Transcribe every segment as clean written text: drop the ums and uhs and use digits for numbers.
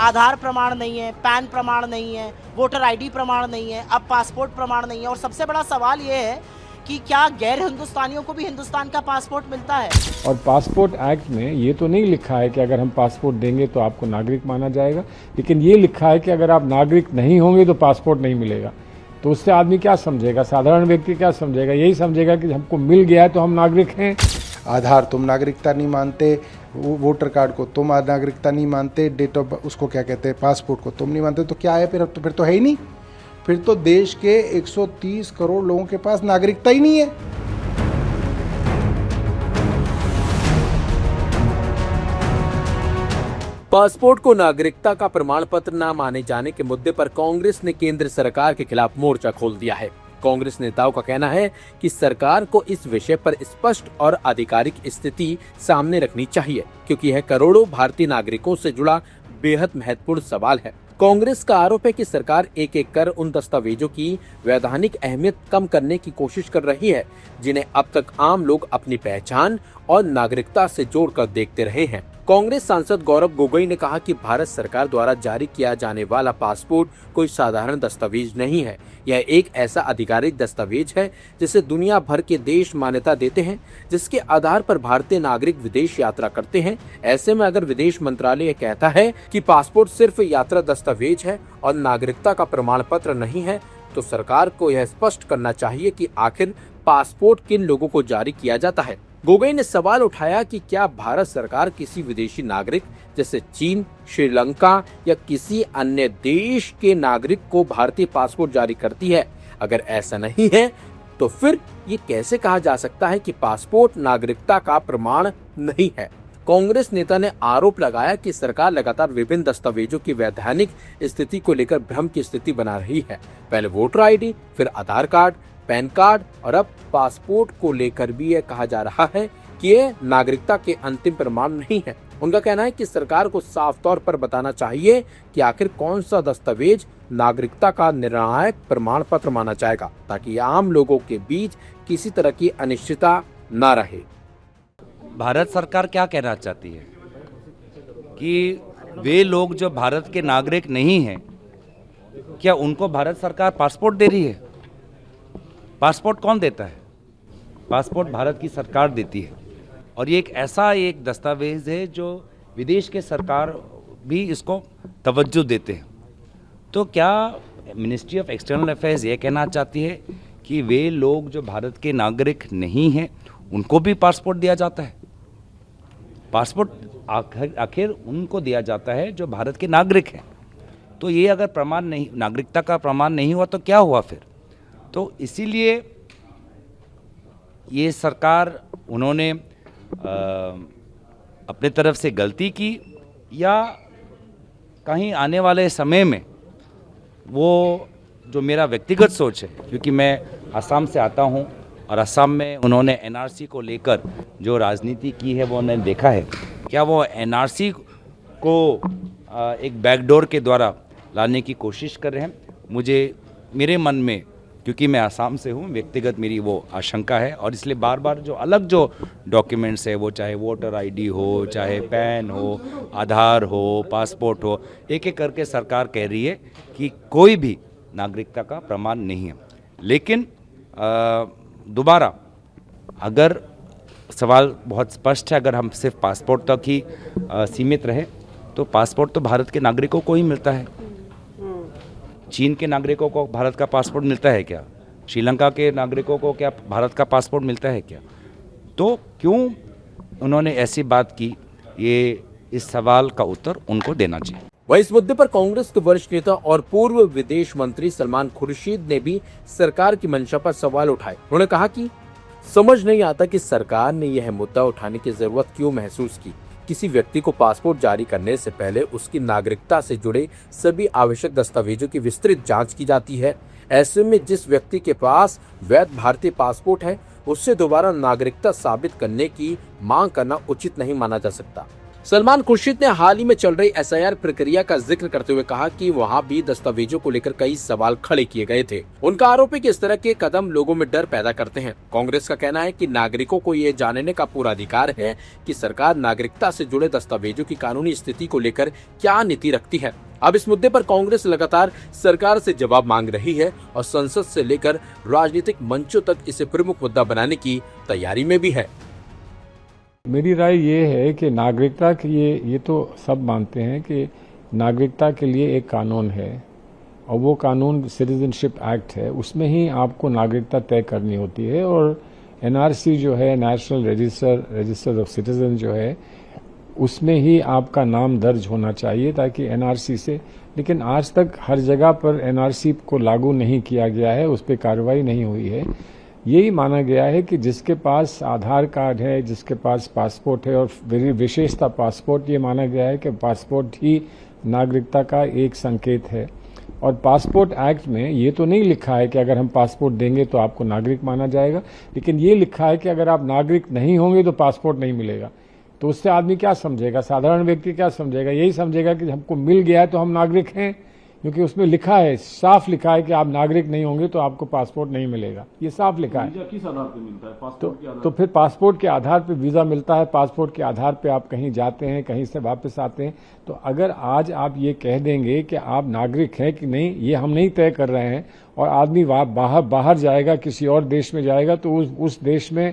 आधार प्रमाण नहीं है, पैन प्रमाण नहीं है, वोटर आईडी प्रमाण नहीं है, अब पासपोर्ट प्रमाण नहीं है। और सबसे बड़ा सवाल ये है कि क्या गैर हिंदुस्तानियों को भी हिंदुस्तान का पासपोर्ट मिलता है? और पासपोर्ट एक्ट में ये तो नहीं लिखा है कि अगर हम पासपोर्ट देंगे तो आपको नागरिक माना जाएगा, लेकिन ये लिखा है कि अगर आप नागरिक नहीं होंगे तो पासपोर्ट नहीं मिलेगा। तो उससे आदमी क्या समझेगा, साधारण व्यक्ति क्या समझेगा? यही समझेगा कि हमको मिल गया है तो हम नागरिक हैं। आधार तुम नागरिकता नहीं मानते, वोटर कार्ड को तुम नागरिकता नहीं मानते, डेट ऑफ उसको क्या कहते हैं, पासपोर्ट को तुम नहीं मानते, तो क्या है फिर तो है ही नहीं। फिर तो देश के 130 करोड़ लोगों के पास नागरिकता ही नहीं है। पासपोर्ट को नागरिकता का प्रमाण पत्र न माने जाने के मुद्दे पर कांग्रेस ने केंद्र सरकार के खिलाफ मोर्चा खोल दिया है। कांग्रेस नेताओं का कहना है कि सरकार को इस विषय पर स्पष्ट और आधिकारिक स्थिति सामने रखनी चाहिए, क्योंकि यह करोड़ों भारतीय नागरिकों से जुड़ा बेहद महत्वपूर्ण सवाल है। कांग्रेस का आरोप है कि सरकार एक एक कर उन दस्तावेजों की वैधानिक अहमियत कम करने की कोशिश कर रही है, जिन्हें अब तक आम लोग अपनी पहचान और नागरिकता से जोड़कर देखते रहे हैं। कांग्रेस सांसद गौरव गोगोई ने कहा कि भारत सरकार द्वारा जारी किया जाने वाला पासपोर्ट कोई साधारण दस्तावेज नहीं है। यह एक ऐसा आधिकारिक दस्तावेज है जिसे दुनिया भर के देश मान्यता देते हैं, जिसके आधार पर भारतीय नागरिक विदेश यात्रा करते हैं। ऐसे में अगर विदेश मंत्रालय कहता है कि पासपोर्ट सिर्फ यात्रा दस्तावेज है और नागरिकता का प्रमाण पत्र नहीं है, तो सरकार को यह स्पष्ट करना चाहिए कि आखिर पासपोर्ट किन लोगों को जारी किया जाता है। गोगोई ने सवाल उठाया कि क्या भारत सरकार किसी विदेशी नागरिक जैसे चीन, श्रीलंका या किसी अन्य देश के नागरिक को भारतीय पासपोर्ट जारी करती है? अगर ऐसा नहीं है तो फिर ये कैसे कहा जा सकता है कि पासपोर्ट नागरिकता का प्रमाण नहीं है? कांग्रेस नेता ने आरोप लगाया कि सरकार लगातार विभिन्न दस्तावेजों की वैधानिक स्थिति को लेकर भ्रम की स्थिति बना रही है। पहले वोटर आईडी, फिर आधार कार्ड, पैन कार्ड और अब पासपोर्ट को लेकर भी यह कहा जा रहा है कि ये नागरिकता के अंतिम प्रमाण नहीं है। उनका कहना है कि सरकार को साफ तौर पर बताना चाहिए कि आखिर कौन सा दस्तावेज नागरिकता का निर्णायक प्रमाण पत्र माना जाएगा, ताकि आम लोगों के बीच किसी तरह की अनिश्चितता न रहे। भारत सरकार क्या कहना चाहती है कि वे लोग जो भारत के नागरिक नहीं हैं, क्या उनको भारत सरकार पासपोर्ट दे रही है? पासपोर्ट कौन देता है? पासपोर्ट भारत की सरकार देती है, और ये एक ऐसा एक दस्तावेज है जो विदेश के सरकार भी इसको तवज्जो देते हैं। तो क्या मिनिस्ट्री ऑफ एक्सटर्नल अफेयर्स ये कहना चाहती है कि वे लोग जो भारत के नागरिक नहीं हैं उनको भी पासपोर्ट दिया जाता है? पासपोर्ट आखिर उनको दिया जाता है जो भारत के नागरिक हैं। तो ये अगर प्रमाण नहीं, नागरिकता का प्रमाण नहीं हुआ तो क्या हुआ फिर? तो इसीलिए ये सरकार उन्होंने अपने तरफ से गलती की, या कहीं आने वाले समय में वो जो मेरा व्यक्तिगत सोच है, क्योंकि मैं असम से आता हूँ और असम में उन्होंने एनआरसी को लेकर जो राजनीति की है वो उन्होंने देखा है, क्या वो एनआरसी को एक बैकडोर के द्वारा लाने की कोशिश कर रहे हैं? मेरे मन में, क्योंकि मैं आसाम से हूँ, व्यक्तिगत मेरी वो आशंका है, और इसलिए बार बार जो अलग जो डॉक्यूमेंट्स है, वो चाहे वोटर आईडी हो, चाहे पैन हो, आधार हो, पासपोर्ट हो, एक एक करके सरकार कह रही है कि कोई भी नागरिकता का प्रमाण नहीं है। लेकिन दोबारा अगर सवाल बहुत स्पष्ट है, अगर हम सिर्फ पासपोर्ट तक ही सीमित रहे तो पासपोर्ट तो भारत के नागरिकों को ही मिलता है। चीन के नागरिकों को भारत का पासपोर्ट मिलता है क्या? श्रीलंका के नागरिकों को क्या भारत का पासपोर्ट मिलता है क्या? तो क्यों उन्होंने ऐसी बात की? ये इस सवाल का उत्तर उनको देना चाहिए। वहीं इस मुद्दे पर कांग्रेस के वरिष्ठ नेता और पूर्व विदेश मंत्री सलमान खुर्शीद ने भी सरकार की मंशा पर सवाल उठाए। उन्होंने कहा कि समझ नहीं आता कि सरकार ने यह मुद्दा उठाने की जरूरत क्यों महसूस की। किसी व्यक्ति को पासपोर्ट जारी करने से पहले उसकी नागरिकता से जुड़े सभी आवश्यक दस्तावेजों की विस्तृत जांच की जाती है। ऐसे में जिस व्यक्ति के पास वैध भारतीय पासपोर्ट है, उससे दोबारा नागरिकता साबित करने की मांग करना उचित नहीं माना जा सकता। सलमान खुर्शीद ने हाल ही में चल रही SIR प्रक्रिया का जिक्र करते हुए कहा कि वहां भी दस्तावेजों को लेकर कई सवाल खड़े किए गए थे। उनका आरोप है कि इस तरह के कदम लोगों में डर पैदा करते हैं। कांग्रेस का कहना है कि नागरिकों को ये जानने का पूरा अधिकार है कि सरकार नागरिकता से जुड़े दस्तावेजों की कानूनी स्थिति को लेकर क्या नीति रखती है। अब इस मुद्दे पर कांग्रेस लगातार सरकार से जवाब मांग रही है और संसद से लेकर राजनीतिक मंचों तक इसे प्रमुख मुद्दा बनाने की तैयारी में भी है। मेरी राय ये है कि नागरिकता के लिए ये तो सब मानते हैं कि नागरिकता के लिए एक कानून है और वो कानून सिटीजनशिप एक्ट है, उसमें ही आपको नागरिकता तय करनी होती है। और NRC जो है, नेशनल रजिस्टर ऑफ सिटीजन जो है, उसमें ही आपका नाम दर्ज होना चाहिए ताकि NRC से, लेकिन आज तक हर जगह पर NRC को लागू नहीं किया गया है, उस पर कार्रवाई नहीं हुई है। यही माना गया है कि जिसके पास आधार कार्ड है, जिसके पास पासपोर्ट है, और विशेषता पासपोर्ट, ये माना गया है कि पासपोर्ट ही नागरिकता का एक संकेत है। और पासपोर्ट एक्ट में ये तो नहीं लिखा है कि अगर हम पासपोर्ट देंगे तो आपको नागरिक माना जाएगा, लेकिन ये लिखा है कि अगर आप नागरिक नहीं होंगे तो पासपोर्ट नहीं मिलेगा। तो उससे आदमी क्या समझेगा, साधारण व्यक्ति क्या समझेगा? यही समझेगा कि हमको मिल गया है तो हम नागरिक हैं, क्योंकि उसमें लिखा है, साफ लिखा है कि आप नागरिक नहीं होंगे तो आपको पासपोर्ट नहीं मिलेगा। ये साफ लिखा है। किस आधार पे मिलता है? पासपोर्ट के आधार तो फिर पासपोर्ट के आधार पे वीजा मिलता है, पासपोर्ट के आधार पे आप कहीं जाते हैं, कहीं से वापस आते हैं। तो अगर आज आप ये कह देंगे कि आप नागरिक हैं कि नहीं, ये हम नहीं तय कर रहे हैं, और आदमी बाहर जाएगा, किसी और देश में जाएगा, तो उस देश में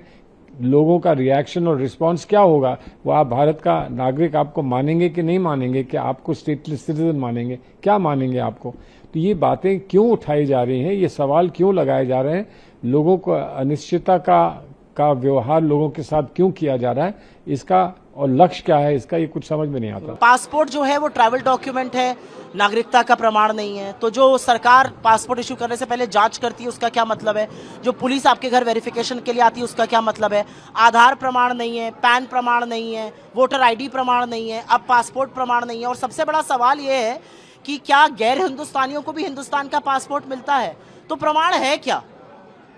लोगों का रिएक्शन और रिस्पांस क्या होगा? वो आप भारत का नागरिक आपको मानेंगे कि नहीं मानेंगे? क्या आपको स्टेटलेस सिटीजन मानेंगे? क्या मानेंगे आपको? तो ये बातें क्यों उठाई जा रही हैं, ये सवाल क्यों लगाए जा रहे हैं? लोगों को अनिश्चितता का व्यवहार लोगों के साथ क्यों किया जा रहा है, इसका और लक्ष्य क्या है इसका, ये कुछ समझ में नहीं आता। पासपोर्ट जो है वो ट्रैवल डॉक्यूमेंट है, नागरिकता का प्रमाण नहीं है। तो जो सरकार पासपोर्ट इशू करने से पहले जांच करती है उसका क्या मतलब है? जो पुलिस आपके घर वेरिफिकेशन के लिए आती है उसका क्या मतलब है? आधार प्रमाण नहीं है, पैन प्रमाण नहीं है, वोटर ID प्रमाण नहीं है, अब पासपोर्ट प्रमाण नहीं है। और सबसे बड़ा सवाल ये है कि क्या गैर हिंदुस्तानियों को भी हिंदुस्तान का पासपोर्ट मिलता है? तो प्रमाण है क्या?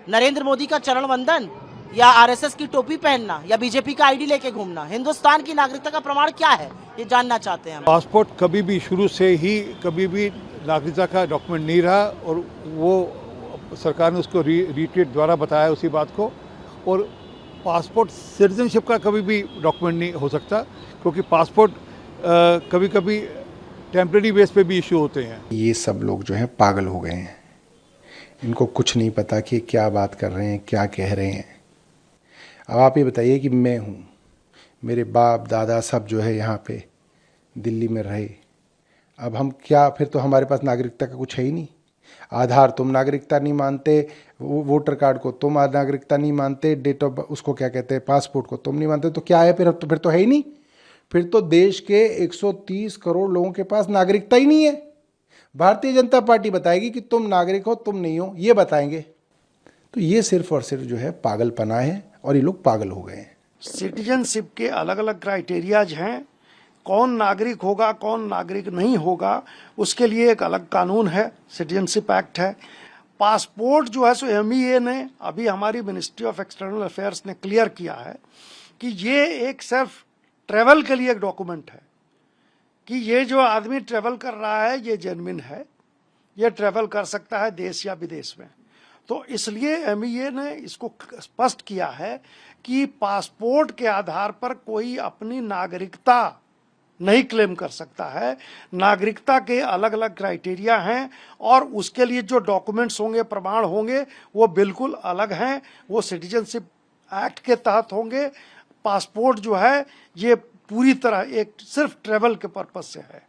नरेंद्र मोदी का चरण वंदन, या RSS की टोपी पहनना, या BJP का ID लेके घूमना? हिंदुस्तान की नागरिकता का प्रमाण क्या है, ये जानना चाहते हैं हम। पासपोर्ट कभी भी शुरू से ही कभी भी नागरिकता का डॉक्यूमेंट नहीं रहा, और वो सरकार ने उसको रीट्वीट द्वारा बताया उसी बात को। और पासपोर्ट सिटीजनशिप का कभी भी डॉक्यूमेंट नहीं हो सकता, क्योंकि पासपोर्ट कभी कभी टेम्परेरी बेस पे भी इशू होते हैं। ये सब लोग जो हैं पागल हो गए हैं, इनको कुछ नहीं पता कि क्या बात कर रहे हैं, क्या कह रहे हैं। अब आप ये बताइए कि मैं हूँ, मेरे बाप दादा सब जो है यहाँ पे दिल्ली में रहे, अब हम क्या, फिर तो हमारे पास नागरिकता का कुछ है ही नहीं। आधार तुम नागरिकता नहीं मानते, वोटर कार्ड को तुम नागरिकता नहीं मानते, डेट ऑफ उसको क्या कहते हैं, पासपोर्ट को तुम नहीं मानते, तो क्या है फिर? तो है ही नहीं। फिर तो देश के 130 करोड़ लोगों के पास नागरिकता ही नहीं है। भारतीय जनता पार्टी बताएगी कि तुम नागरिक हो, तुम नहीं हो, ये बताएंगे। तो ये सिर्फ और सिर्फ जो है पागलपना है, और ये लोग पागल हो गए हैं। सिटीजनशिप के अलग अलग क्राइटेरियाज हैं, कौन नागरिक होगा कौन नागरिक नहीं होगा उसके लिए एक अलग कानून है, सिटीजनशिप एक्ट है। पासपोर्ट जो है सो MEA ने, अभी हमारी मिनिस्ट्री ऑफ एक्सटर्नल अफेयर्स ने क्लियर किया है कि ये एक सिर्फ ट्रेवल के लिए एक डॉक्यूमेंट है, कि ये जो आदमी ट्रेवल कर रहा है ये जेन्युइन है, ये ट्रेवल कर सकता है देश या विदेश में। तो इसलिए MEA ने इसको स्पष्ट किया है कि पासपोर्ट के आधार पर कोई अपनी नागरिकता नहीं क्लेम कर सकता है। नागरिकता के अलग अलग क्राइटेरिया हैं, और उसके लिए जो डॉक्यूमेंट्स होंगे, प्रमाण होंगे, वो बिल्कुल अलग हैं, वो सिटीजनशिप एक्ट के तहत होंगे। पासपोर्ट जो है ये पूरी तरह एक सिर्फ ट्रेवल के पर्पज से है।